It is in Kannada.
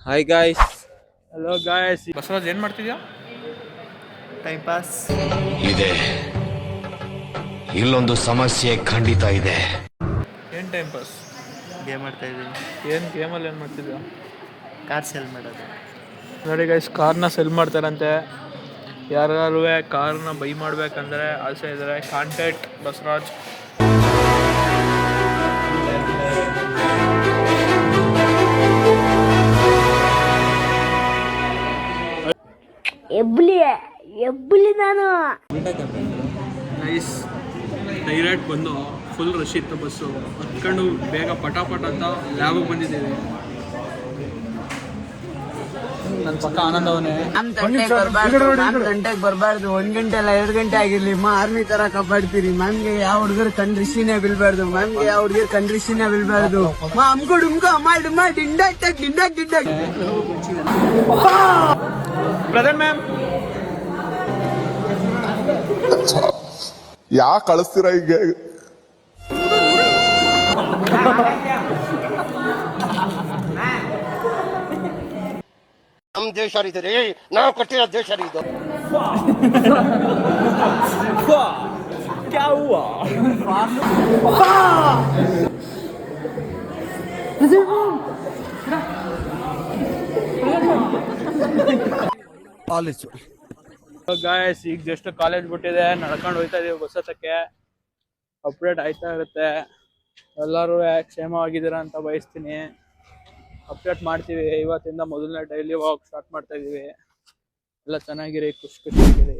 Hi guys. Hello guys. Basavaraj ಏನು ಮಾಡ್ತಿದ್ಯಾ? ಟೈಮ್ ಪಾಸ್ ಇದೆ. ಇಲ್ಲೊಂದು ಸಮಸ್ಯೆ ಖಂಡಿತ ಇದೆ. ಏನು ಟೈಮ್ ಪಾಸ್? ಗೇಮ್ ಆಡ್ತಾ ಇದ್ದೀನಿ. ಏನು ಗೇಮಲ್ಲಿ ಏನು ಮಾಡ್ತಿದ್ಯಾ? ಕಾರ್ ಸೇಲ್ ಮಾಡೋದು. ನೋಡಿ ಗೈಸ್, ಕಾರ್ನ ಸೆಲ್ ಮಾಡ್ತಾರಂತೆ. ಯಾರು ಕಾರ್ನ ಬೈ ಮಾಡ್ಬೇಕಂದ್ರೆ ಆಸೆ ಇದ್ದಾರೆ, ಕಾಂಟ್ಯಾಕ್ಟ್ ಬಸವರಾಜ್. ಎಬ್ಬಲಿ ನಾನು ನೈಸ್. ಡೈರೆಕ್ಟ್ ಬಂದು ಫುಲ್ ರಶ್ ಇತ್ತು ಬಸ್ಸು, ಹತ್ಕೊಂಡು ಬೇಗ ಪಟಾಪಟ ಅಂತ ಲ್ಯಾಬಿಗೆ ಬಂದಿದ್ದೀವಿ. ನನ್ನ ಪಕ್ಕ ಆನಂದ ಅವನೇ. ಗಂಟೆಗೆ ಬರಬಾರ್ದು, 1 ಗಂಟೆ ಅಲ್ಲ 2 ಗಂಟೆ ಆಗಿರ್ಲಿ. ಆರ್ಮಿ ತರ ಕಬ್ಬಾಡ್ತೀರಿ. ಮ್ಯಾಮ್ಗೆ ಯಾವ ಹುಡುಗರು ಕಂಡ್ರಿಸಿನೇ ಬೀಳ್ಬಾರ್ದು. ಮ್ಯಾಮ್ಗೆ ಯಾವ ಹುಡುಗರು ಕಂಡ್ರಿಸಿನೇ ಬೀಳ್ಬಾರ್ದು. Present ma'am. ಯಾಕೆ ಕಳಿಸ್ತೀರಾ ಹೀಗೆ? ನಮ್ಮ ದೇಶ ರೀ, ನಾವು ಕಟ್ಟಿರೋ ದೇಶ ರೀ ಇದು. ಗಾಯ್ಸ್, ಈಗ ಜಸ್ಟ್ ಕಾಲೇಜ್ ಬಿಟ್ಟಿದೆ, ನಡ್ಕೊಂಡು ಹೋಗ್ತಾ ಇದೀವಿ ಬಸ್ ಹತ್ತಕ್ಕೆ. ಅಪ್ಡೇಟ್ ಆಯ್ತಾ ಇರುತ್ತೆ. ಎಲ್ಲರೂ ಕ್ಷೇಮವಾಗಿದ್ದೀರಾ ಅಂತ ಬಯಸ್ತೀನಿ. ಅಪ್ಡೇಟ್ ಮಾಡ್ತೀವಿ. ಇವತ್ತಿಂದ ಮೊದಲನೇ ಡೈಲಿ ವಾಕ್ ಸ್ಟಾರ್ಟ್ ಮಾಡ್ತಾ ಇದೀವಿ. ಎಲ್ಲ ಚೆನ್ನಾಗಿರಿ, ಖುಷಿಯಾಗಿರಿ.